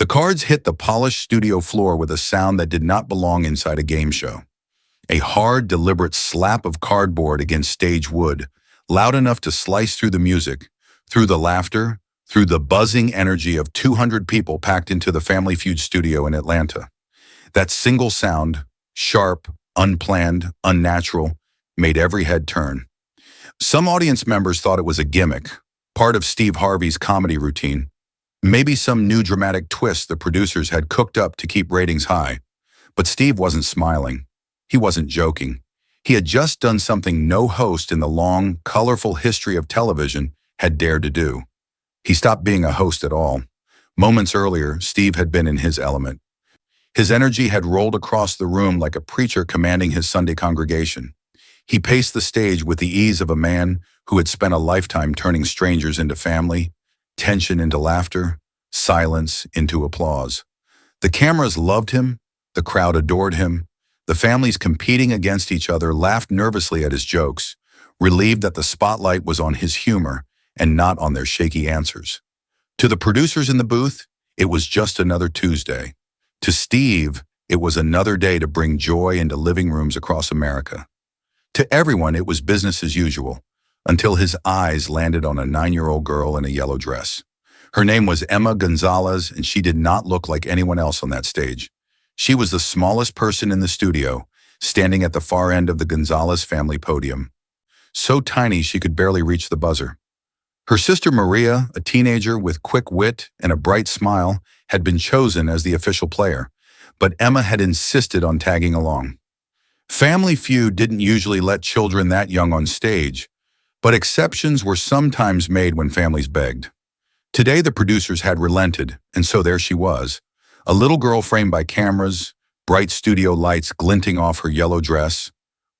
The cards hit the polished studio floor with a sound that did not belong inside a game show. A hard, deliberate slap of cardboard against stage wood, loud enough to slice through the music, through the laughter, through the buzzing energy of 200 people packed into the Family Feud studio in Atlanta. That single sound, sharp, unplanned, unnatural, made every head turn. Some audience members thought it was a gimmick, part of Steve Harvey's comedy routine, maybe some new dramatic twist the producers had cooked up to keep ratings high. But Steve wasn't smiling. He wasn't joking. He had just done something no host in the long, colorful history of television had dared to do. He stopped being a host at all. Moments earlier, Steve had been in his element. His energy had rolled across the room like a preacher commanding his Sunday congregation. He paced the stage with the ease of a man who had spent a lifetime turning strangers into family, tension into laughter, silence into applause. The cameras loved him, the crowd adored him, the families competing against each other laughed nervously at his jokes, relieved that the spotlight was on his humor and not on their shaky answers. To the producers in the booth, it was just another Tuesday. To Steve, it was another day to bring joy into living rooms across America. To everyone, it was business as usual, until his eyes landed on a 9-year-old girl in a yellow dress. Her name was Emma Gonzalez, and she did not look like anyone else on that stage. She was the smallest person in the studio, standing at the far end of the Gonzalez family podium. So tiny she could barely reach the buzzer. Her sister Maria, a teenager with quick wit and a bright smile, had been chosen as the official player, but Emma had insisted on tagging along. Family Feud didn't usually let children that young on stage, but exceptions were sometimes made when families begged. Today the producers had relented, and so there she was, a little girl framed by cameras, bright studio lights glinting off her yellow dress,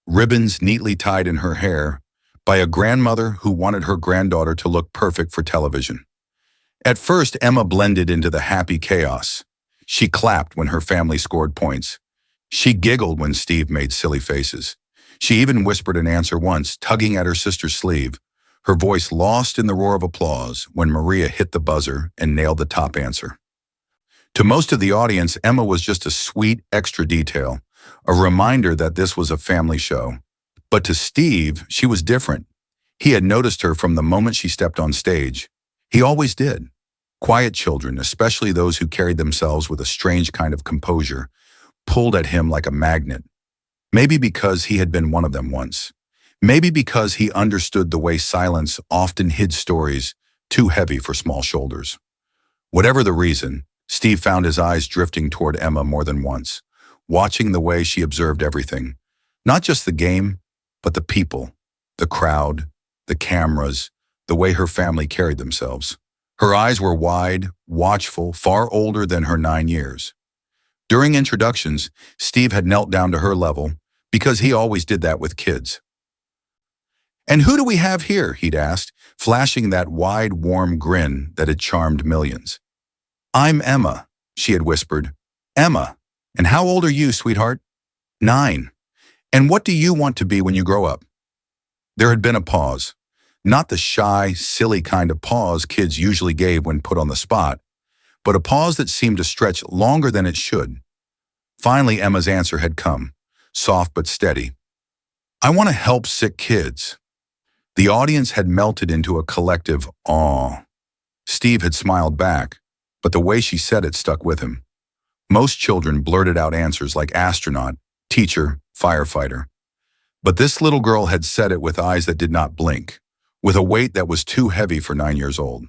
ribbons neatly tied in her hair, by a grandmother who wanted her granddaughter to look perfect for television. At first, Emma blended into the happy chaos. She clapped when her family scored points. She giggled when Steve made silly faces. She even whispered an answer once, tugging at her sister's sleeve, her voice lost in the roar of applause when Maria hit the buzzer and nailed the top answer. To most of the audience, Emma was just a sweet extra detail, a reminder that this was a family show. But to Steve, she was different. He had noticed her from the moment she stepped on stage. He always did. Quiet children, especially those who carried themselves with a strange kind of composure, pulled at him like a magnet. Maybe because he had been one of them once. Maybe because he understood the way silence often hid stories too heavy for small shoulders. Whatever the reason, Steve found his eyes drifting toward Emma more than once, watching the way she observed everything. Not just the game, but the people, the crowd, the cameras, the way her family carried themselves. Her eyes were wide, watchful, far older than her 9 years. During introductions, Steve had knelt down to her level because he always did that with kids. "And who do we have here?" he'd asked, flashing that wide, warm grin that had charmed millions. "I'm Emma," she had whispered. "Emma. And how old are you, sweetheart?" 9. "And what do you want to be when you grow up?" There had been a pause. Not the shy, silly kind of pause kids usually gave when put on the spot, but a pause that seemed to stretch longer than it should. Finally, Emma's answer had come, soft but steady. "I want to help sick kids." The audience had melted into a collective awe. Steve had smiled back, but the way she said it stuck with him. Most children blurted out answers like astronaut, teacher, firefighter. But this little girl had said it with eyes that did not blink, with a weight that was too heavy for 9 years old.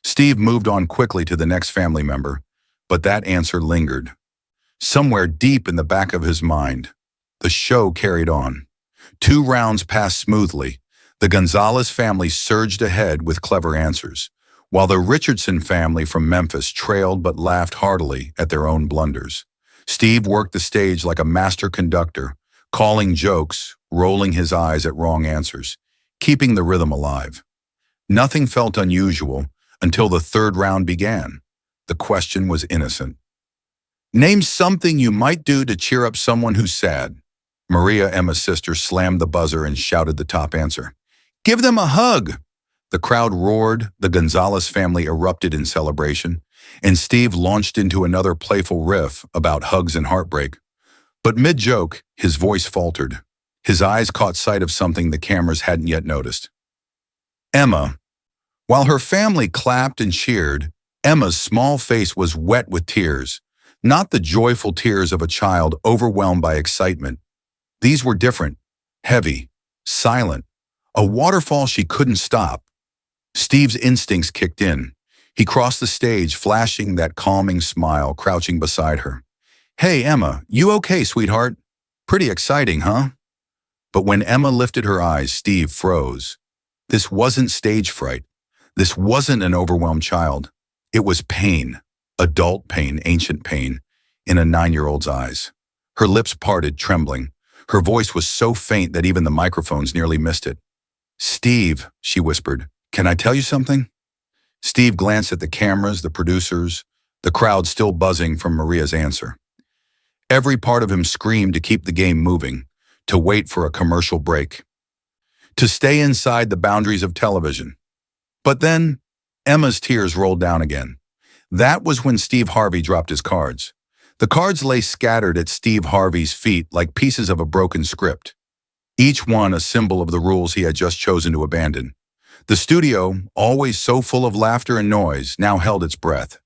Steve moved on quickly to the next family member, but that answer lingered. Somewhere deep in the back of his mind, the show carried on. 2 rounds passed smoothly. The Gonzalez family surged ahead with clever answers, while the Richardson family from Memphis trailed but laughed heartily at their own blunders. Steve worked the stage like a master conductor, calling jokes, rolling his eyes at wrong answers, keeping the rhythm alive. Nothing felt unusual until the 3rd round began. The question was innocent. "Name something you might do to cheer up someone who's sad." Maria, Emma's sister, slammed the buzzer and shouted the top answer. "Give them a hug." The crowd roared, the Gonzalez family erupted in celebration, and Steve launched into another playful riff about hugs and heartbreak. But mid-joke, his voice faltered. His eyes caught sight of something the cameras hadn't yet noticed. Emma. While her family clapped and cheered, Emma's small face was wet with tears, not the joyful tears of a child overwhelmed by excitement. These were different, heavy, silent, a waterfall she couldn't stop. Steve's instincts kicked in. He crossed the stage, flashing that calming smile, crouching beside her. "Hey, Emma, you okay, sweetheart? Pretty exciting, huh?" But when Emma lifted her eyes, Steve froze. This wasn't stage fright. This wasn't an overwhelmed child. It was pain, adult pain, ancient pain, in a 9-year-old's eyes. Her lips parted, trembling. Her voice was so faint that even the microphones nearly missed it. "Steve," she whispered, "can I tell you something?" Steve glanced at the cameras, the producers, the crowd still buzzing from Maria's answer. Every part of him screamed to keep the game moving, to wait for a commercial break, to stay inside the boundaries of television. But then, Emma's tears rolled down again. That was when Steve Harvey dropped his cards. The cards lay scattered at Steve Harvey's feet like pieces of a broken script, each one a symbol of the rules he had just chosen to abandon. The studio, always so full of laughter and noise, now held its breath.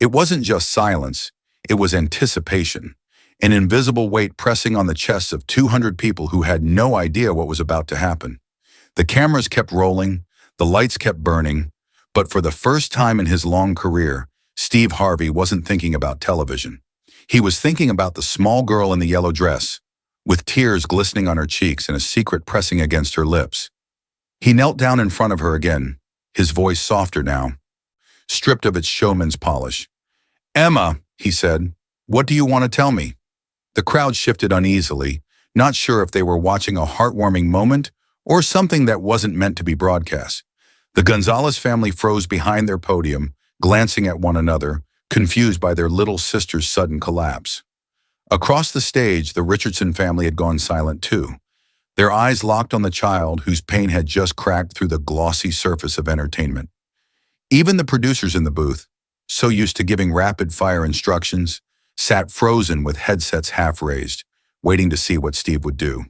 It wasn't just silence, it was anticipation, an invisible weight pressing on the chests of 200 people who had no idea what was about to happen. The cameras kept rolling, the lights kept burning, but for the first time in his long career, Steve Harvey wasn't thinking about television. He was thinking about the small girl in the yellow dress, with tears glistening on her cheeks and a secret pressing against her lips. He knelt down in front of her again, his voice softer now, stripped of its showman's polish. "Emma," he said, "what do you want to tell me?" The crowd shifted uneasily, not sure if they were watching a heartwarming moment or something that wasn't meant to be broadcast. The Gonzalez family froze behind their podium, glancing at one another, confused by their little sister's sudden collapse. Across the stage, the Richardson family had gone silent too, their eyes locked on the child whose pain had just cracked through the glossy surface of entertainment. Even the producers in the booth, so used to giving rapid-fire instructions, sat frozen with headsets half raised, waiting to see what Steve would do.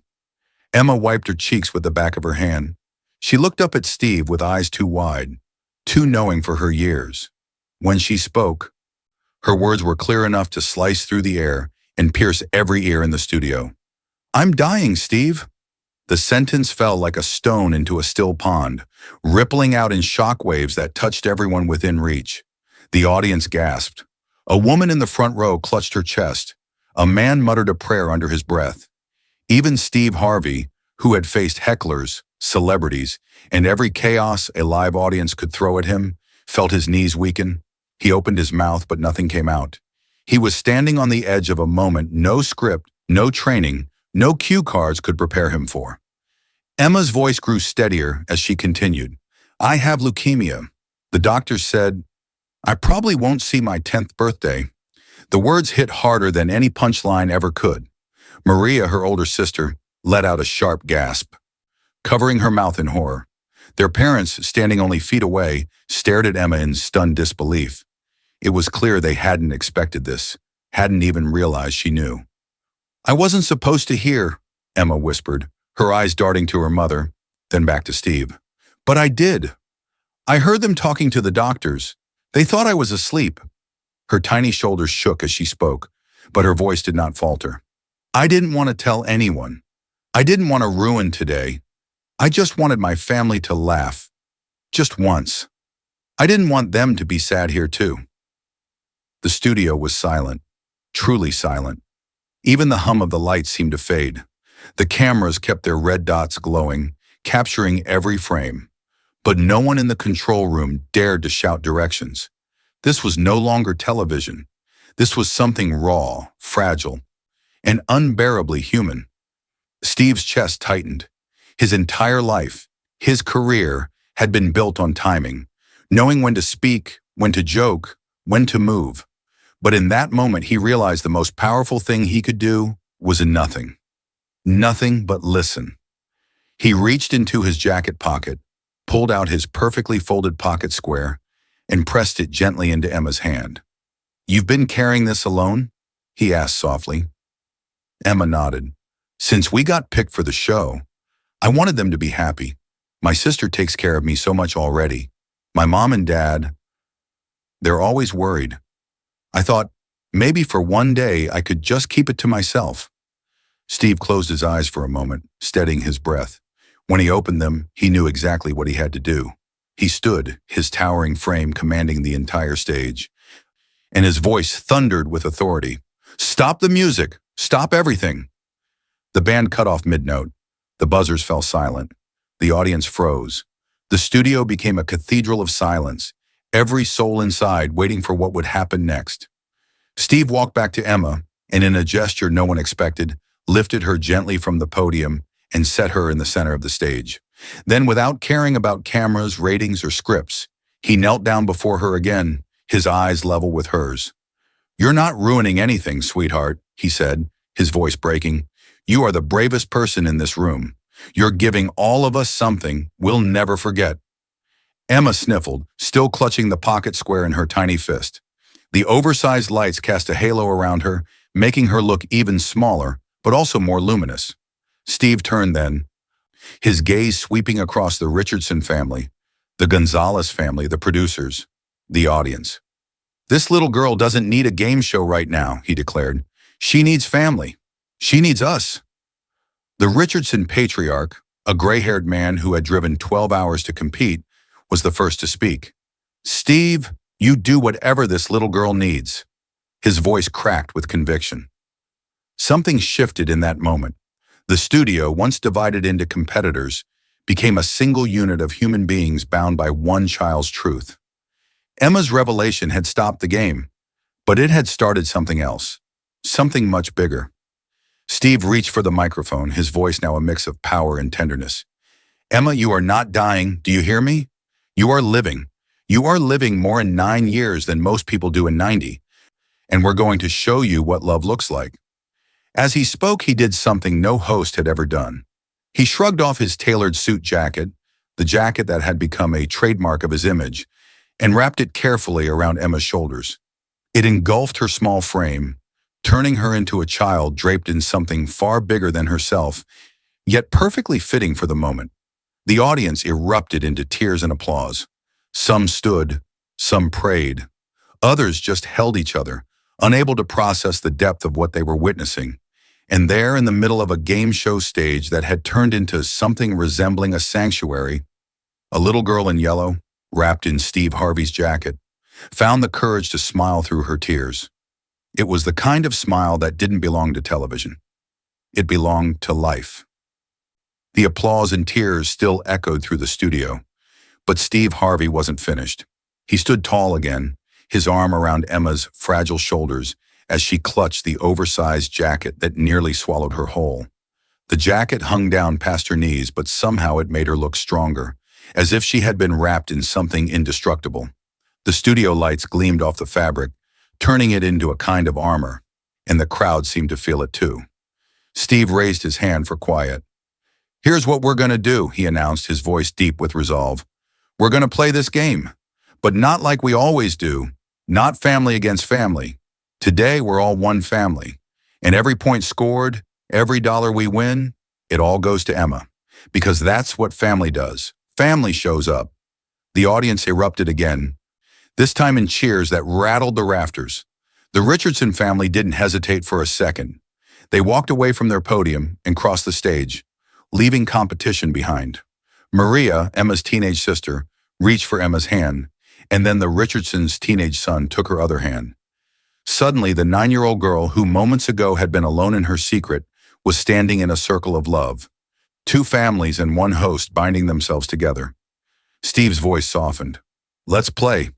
Emma wiped her cheeks with the back of her hand. She looked up at Steve with eyes too wide, too knowing for her years. When she spoke, her words were clear enough to slice through the air and pierce every ear in the studio. "I'm dying, Steve." The sentence fell like a stone into a still pond, rippling out in shockwaves that touched everyone within reach. The audience gasped. A woman in the front row clutched her chest. A man muttered a prayer under his breath. Even Steve Harvey, who had faced hecklers, celebrities, and every chaos a live audience could throw at him, felt his knees weaken. He opened his mouth, but nothing came out. He was standing on the edge of a moment no script, no training, no cue cards could prepare him for. Emma's voice grew steadier as she continued. "I have leukemia. The doctor said, I probably won't see my 10th birthday." The words hit harder than any punchline ever could. Maria, her older sister, let out a sharp gasp, covering her mouth in horror. Their parents, standing only feet away, stared at Emma in stunned disbelief. It was clear they hadn't expected this, hadn't even realized she knew. "I wasn't supposed to hear," Emma whispered, her eyes darting to her mother, then back to Steve. "But I did. I heard them talking to the doctors. They thought I was asleep." Her tiny shoulders shook as she spoke, but her voice did not falter. "I didn't want to tell anyone. I didn't want to ruin today. I just wanted my family to laugh. Just once. I didn't want them to be sad here too." The studio was silent, truly silent. Even the hum of the lights seemed to fade. The cameras kept their red dots glowing, capturing every frame. But no one in the control room dared to shout directions. This was no longer television. This was something raw, fragile, and unbearably human. Steve's chest tightened. His entire life, his career, had been built on timing, knowing when to speak, when to joke, when to move. But in that moment, he realized the most powerful thing he could do was nothing. Nothing but listen. He reached into his jacket pocket, pulled out his perfectly folded pocket square, and pressed it gently into Emma's hand. "You've been carrying this alone?" he asked softly. Emma nodded. "Since we got picked for the show, I wanted them to be happy. My sister takes care of me so much already. My mom and dad, they're always worried. I thought, maybe for one day I could just keep it to myself." Steve closed his eyes for a moment, steadying his breath. When he opened them, he knew exactly what he had to do. He stood, his towering frame commanding the entire stage, and his voice thundered with authority. "Stop the music! Stop everything!" The band cut off mid-note. The buzzers fell silent. The audience froze. The studio became a cathedral of silence, every soul inside waiting for what would happen next. Steve walked back to Emma, and in a gesture no one expected, lifted her gently from the podium and set her in the center of the stage. Then, without caring about cameras, ratings, or scripts, he knelt down before her again, his eyes level with hers. "You're not ruining anything, sweetheart," he said, his voice breaking. "You are the bravest person in this room. You're giving all of us something we'll never forget." Emma sniffled, still clutching the pocket square in her tiny fist. The oversized lights cast a halo around her, making her look even smaller, but also more luminous. Steve turned then, his gaze sweeping across the Richardson family, the Gonzalez family, the producers, the audience. "This little girl doesn't need a game show right now," he declared. "She needs family. She needs us." The Richardson patriarch, a gray-haired man who had driven 12 hours to compete, was the first to speak. "Steve, you do whatever this little girl needs." His voice cracked with conviction. Something shifted in that moment. The studio, once divided into competitors, became a single unit of human beings bound by one child's truth. Emma's revelation had stopped the game, but it had started something else, something much bigger. Steve reached for the microphone, his voice now a mix of power and tenderness. "Emma, you are not dying, do you hear me? You are living. You are living more in 9 years than most people do in 90, and we're going to show you what love looks like." As he spoke, he did something no host had ever done. He shrugged off his tailored suit jacket, the jacket that had become a trademark of his image, and wrapped it carefully around Emma's shoulders. It engulfed her small frame, turning her into a child draped in something far bigger than herself, yet perfectly fitting for the moment. The audience erupted into tears and applause. Some stood, some prayed. Others just held each other, unable to process the depth of what they were witnessing. And there, in the middle of a game show stage that had turned into something resembling a sanctuary, a little girl in yellow, wrapped in Steve Harvey's jacket, found the courage to smile through her tears. It was the kind of smile that didn't belong to television. It belonged to life. The applause and tears still echoed through the studio, but Steve Harvey wasn't finished. He stood tall again, his arm around Emma's fragile shoulders as she clutched the oversized jacket that nearly swallowed her whole. The jacket hung down past her knees, but somehow it made her look stronger, as if she had been wrapped in something indestructible. The studio lights gleamed off the fabric, turning it into a kind of armor, and the crowd seemed to feel it too. Steve raised his hand for quiet. "Here's what we're going to do," he announced, his voice deep with resolve. "We're going to play this game, but not like we always do, not family against family. Today, we're all one family, and every point scored, every dollar we win, it all goes to Emma, because that's what family does. Family shows up." The audience erupted again, this time in cheers that rattled the rafters. The Richardson family didn't hesitate for a second. They walked away from their podium and crossed the stage, leaving competition behind. Maria, Emma's teenage sister, reached for Emma's hand, and then the Richardsons' teenage son took her other hand. Suddenly, the 9-year-old girl who moments ago had been alone in her secret was standing in a circle of love. Two families and one host binding themselves together. Steve's voice softened. "Let's play."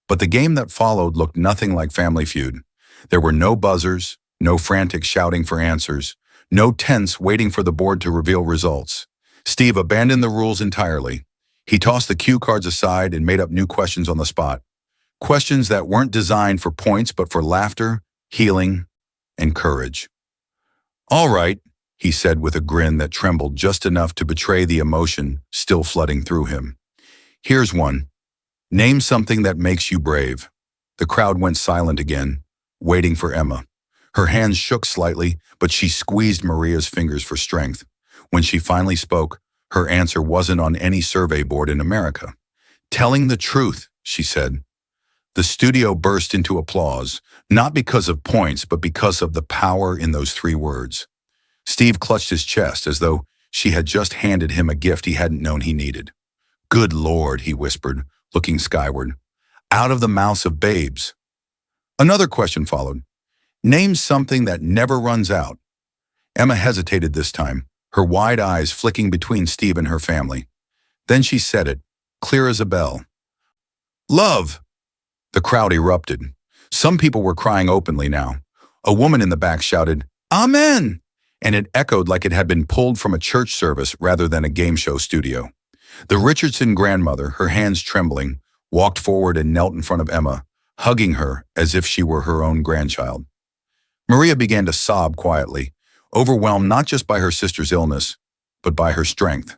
But the game that followed looked nothing like Family Feud. There were no buzzers, no frantic shouting for answers, no tense waiting for the board to reveal results. Steve abandoned the rules entirely. He tossed the cue cards aside and made up new questions on the spot. Questions that weren't designed for points but for laughter, healing, and courage. "All right," he said with a grin that trembled just enough to betray the emotion still flooding through him. "Here's one. Name something that makes you brave. The crowd went silent again, waiting for Emma. Her hands shook slightly, but she squeezed Maria's fingers for strength. When she finally spoke, her answer wasn't on any survey board in America. Telling the truth, she said. The studio burst into applause, not because of points, but because of the power in those three words. Steve clutched his chest as though she had just handed him a gift he hadn't known he needed. Good Lord, he whispered, looking skyward. Out of the mouths of babes. Another question followed. Name something that never runs out. Emma hesitated this time, her wide eyes flicking between Steve and her family. Then she said it, clear as a bell. Love! The crowd erupted. Some people were crying openly now. A woman in the back shouted, Amen! And it echoed like it had been pulled from a church service rather than a game show studio. The Richardson grandmother, her hands trembling, walked forward and knelt in front of Emma, hugging her as if she were her own grandchild. Maria began to sob quietly, overwhelmed not just by her sister's illness, but by her strength.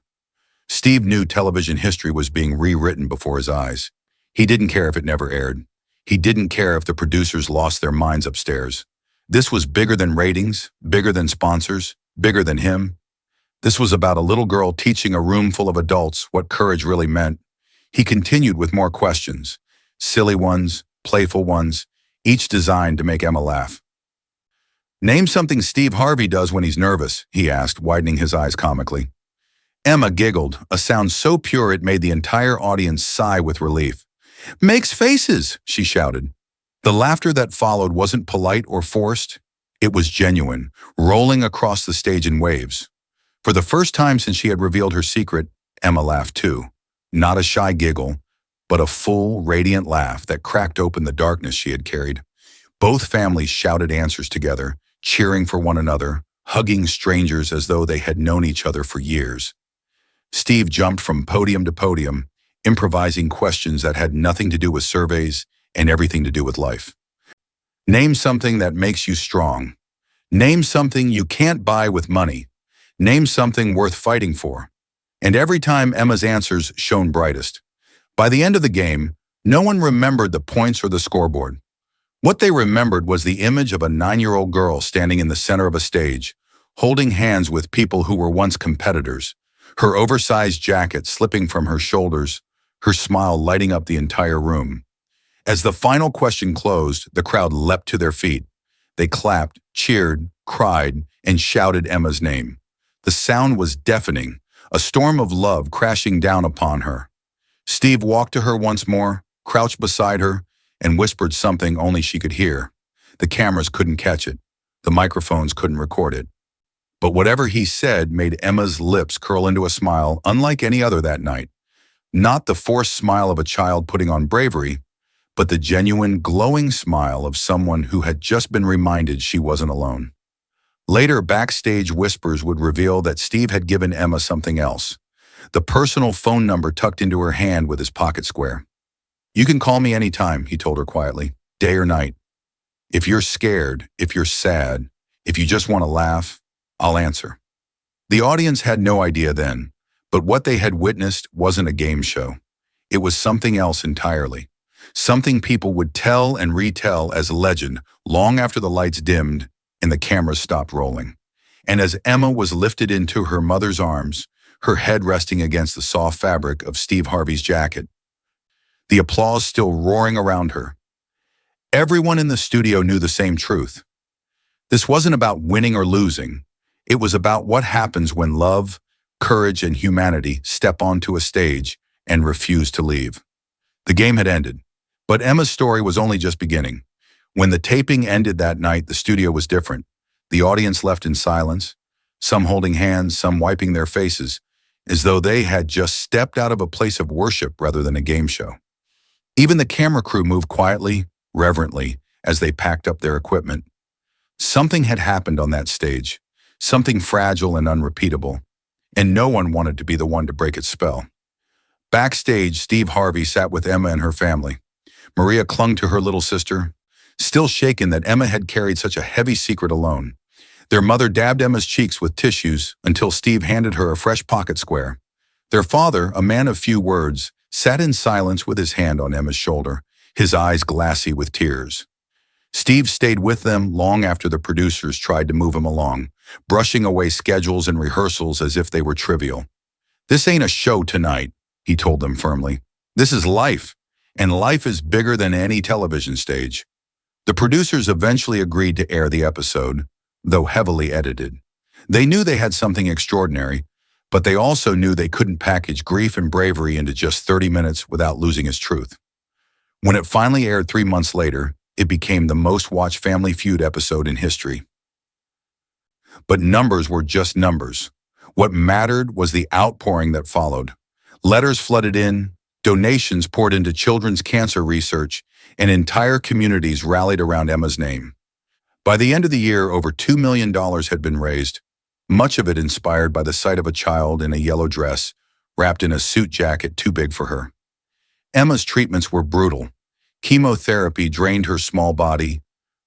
Steve knew television history was being rewritten before his eyes. He didn't care if it never aired. He didn't care if the producers lost their minds upstairs. This was bigger than ratings, bigger than sponsors, bigger than him. This was about a little girl teaching a room full of adults what courage really meant. He continued with more questions, silly ones, playful ones, each designed to make Emma laugh. Name something Steve Harvey does when he's nervous, he asked, widening his eyes comically. Emma giggled, a sound so pure it made the entire audience sigh with relief. Makes faces, she shouted. The laughter that followed wasn't polite or forced. It was genuine, rolling across the stage in waves. For the first time since she had revealed her secret, Emma laughed too. Not a shy giggle, but a full, radiant laugh that cracked open the darkness she had carried. Both families shouted answers together, cheering for one another, hugging strangers as though they had known each other for years. Steve jumped from podium to podium, improvising questions that had nothing to do with surveys and everything to do with life. Name something that makes you strong. Name something you can't buy with money. Name something worth fighting for. And every time Emma's answers shone brightest. By the end of the game, no one remembered the points or the scoreboard. What they remembered was the image of a 9-year-old girl standing in the center of a stage, holding hands with people who were once competitors, her oversized jacket slipping from her shoulders, her smile lighting up the entire room. As the final question closed, the crowd leapt to their feet. They clapped, cheered, cried, and shouted Emma's name. The sound was deafening, a storm of love crashing down upon her. Steve walked to her once more, crouched beside her, and whispered something only she could hear. The cameras couldn't catch it. The microphones couldn't record it. But whatever he said made Emma's lips curl into a smile unlike any other that night. Not the forced smile of a child putting on bravery, but the genuine, glowing smile of someone who had just been reminded she wasn't alone. Later, backstage whispers would reveal that Steve had given Emma something else. The personal phone number tucked into her hand with his pocket square. You can call me anytime, he told her quietly, day or night. If you're scared, if you're sad, if you just want to laugh, I'll answer. The audience had no idea then, but what they had witnessed wasn't a game show. It was something else entirely. Something people would tell and retell as legend long after the lights dimmed and the cameras stopped rolling. And as Emma was lifted into her mother's arms, her head resting against the soft fabric of Steve Harvey's jacket, the applause still roaring around her. Everyone in the studio knew the same truth. This wasn't about winning or losing. It was about what happens when love, courage, and humanity step onto a stage and refuse to leave. The game had ended, but Emma's story was only just beginning. When the taping ended that night, the studio was different. The audience left in silence, some holding hands, some wiping their faces, as though they had just stepped out of a place of worship rather than a game show. Even the camera crew moved quietly, reverently, as they packed up their equipment. Something had happened on that stage, something fragile and unrepeatable, and no one wanted to be the one to break its spell. Backstage, Steve Harvey sat with Emma and her family. Maria clung to her little sister, still shaken that Emma had carried such a heavy secret alone. Their mother dabbed Emma's cheeks with tissues until Steve handed her a fresh pocket square. Their father, a man of few words, sat in silence with his hand on Emma's shoulder, his eyes glassy with tears. Steve stayed with them long after the producers tried to move him along, brushing away schedules and rehearsals as if they were trivial. "This ain't a show tonight," he told them firmly. "This is life, and life is bigger than any television stage." The producers eventually agreed to air the episode, though heavily edited. They knew they had something extraordinary, but they also knew they couldn't package grief and bravery into just 30 minutes without losing its truth. When it finally aired 3 months later, it became the most-watched Family Feud episode in history. But numbers were just numbers. What mattered was the outpouring that followed. Letters flooded in, donations poured into children's cancer research, and entire communities rallied around Emma's name. By the end of the year, over $2 million had been raised, much of it inspired by the sight of a child in a yellow dress, wrapped in a suit jacket too big for her. Emma's treatments were brutal. Chemotherapy drained her small body,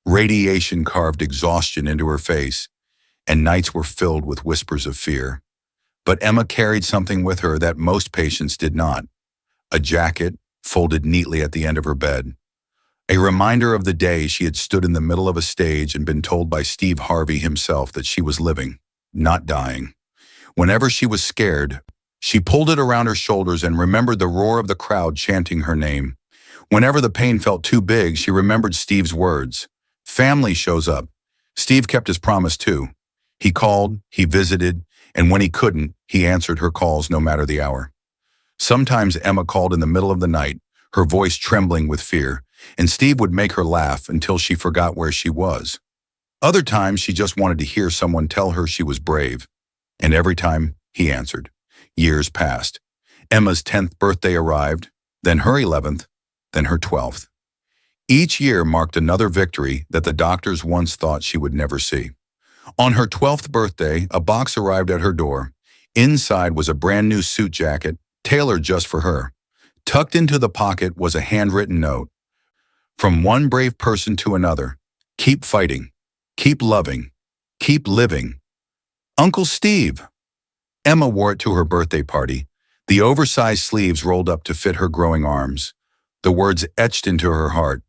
radiation carved exhaustion into her face, and nights were filled with whispers of fear. But Emma carried something with her that most patients did not: a jacket folded neatly at the end of her bed. A reminder of the day she had stood in the middle of a stage and been told by Steve Harvey himself that she was living, not dying. Whenever she was scared, she pulled it around her shoulders and remembered the roar of the crowd chanting her name. Whenever the pain felt too big, she remembered Steve's words. Family shows up. Steve kept his promise too. He called, he visited, and when he couldn't, he answered her calls no matter the hour. Sometimes Emma called in the middle of the night, her voice trembling with fear, and Steve would make her laugh until she forgot where she was. Other times she just wanted to hear someone tell her she was brave, and every time he answered. Years passed. Emma's 10th birthday arrived, then her 11th, then her 12th. Each year marked another victory that the doctors once thought she would never see. On her 12th birthday, a box arrived at her door. Inside was a brand new suit jacket, tailored just for her. Tucked into the pocket was a handwritten note. From one brave person to another: keep fighting, keep loving, keep living. Uncle Steve. Emma wore it to her birthday party, the oversized sleeves rolled up to fit her growing arms, the words etched into her heart.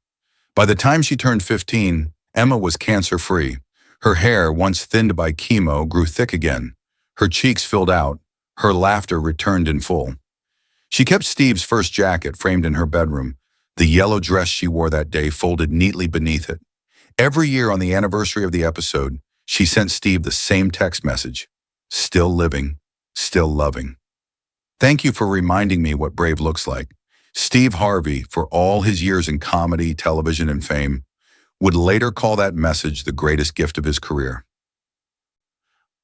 By the time she turned 15, Emma was cancer-free. Her hair, once thinned by chemo, grew thick again. Her cheeks filled out. Her laughter returned in full. She kept Steve's first jacket framed in her bedroom, the yellow dress she wore that day folded neatly beneath it. Every year on the anniversary of the episode, she sent Steve the same text message: still living, still loving. Thank you for reminding me what brave looks like. Steve Harvey, for all his years in comedy, television, and fame, would later call that message the greatest gift of his career.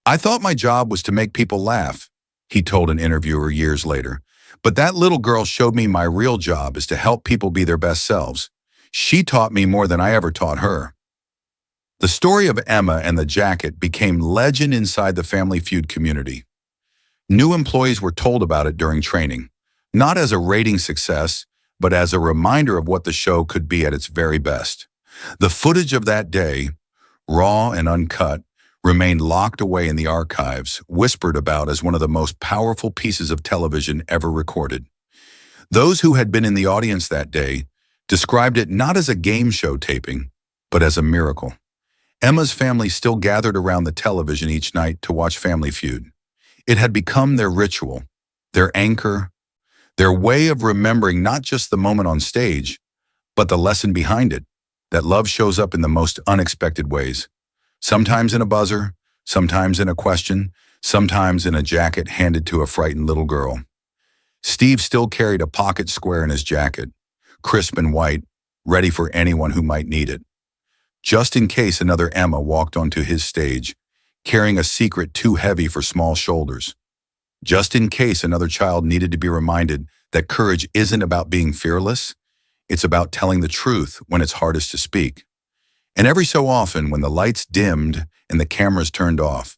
"I thought my job was to make people laugh," he told an interviewer years later. "But that little girl showed me my real job is to help people be their best selves. She taught me more than I ever taught her." The story of Emma and the jacket became legend inside the Family Feud community. New employees were told about it during training, not as a rating success, but as a reminder of what the show could be at its very best. The footage of that day, raw and uncut, remained locked away in the archives, whispered about as one of the most powerful pieces of television ever recorded. Those who had been in the audience that day described it not as a game show taping, but as a miracle. Emma's family still gathered around the television each night to watch Family Feud. It had become their ritual, their anchor, their way of remembering not just the moment on stage, but the lesson behind it, that love shows up in the most unexpected ways. Sometimes in a buzzer, sometimes in a question, sometimes in a jacket handed to a frightened little girl. Steve still carried a pocket square in his jacket, crisp and white, ready for anyone who might need it. Just in case another Emma walked onto his stage, carrying a secret too heavy for small shoulders. Just in case another child needed to be reminded that courage isn't about being fearless, it's about telling the truth when it's hardest to speak. And every so often, when the lights dimmed and the cameras turned off,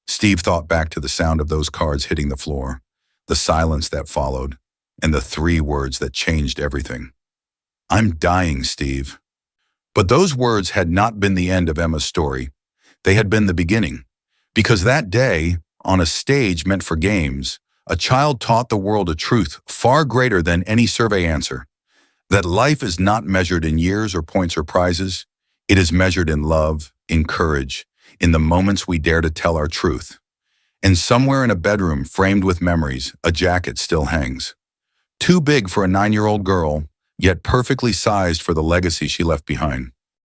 Steve thought back to the sound of those cards hitting the floor, the silence that followed, and the 3 words that changed everything. "I'm dying, Steve." But those words had not been the end of Emma's story. They had been the beginning. Because that day, on a stage meant for games, a child taught the world a truth far greater than any survey answer, that life is not measured in years or points or prizes. It is measured in love, in courage, in the moments we dare to tell our truth. And somewhere in a bedroom framed with memories, a jacket still hangs. Too big for a 9-year-old girl, yet perfectly sized for the legacy she left behind.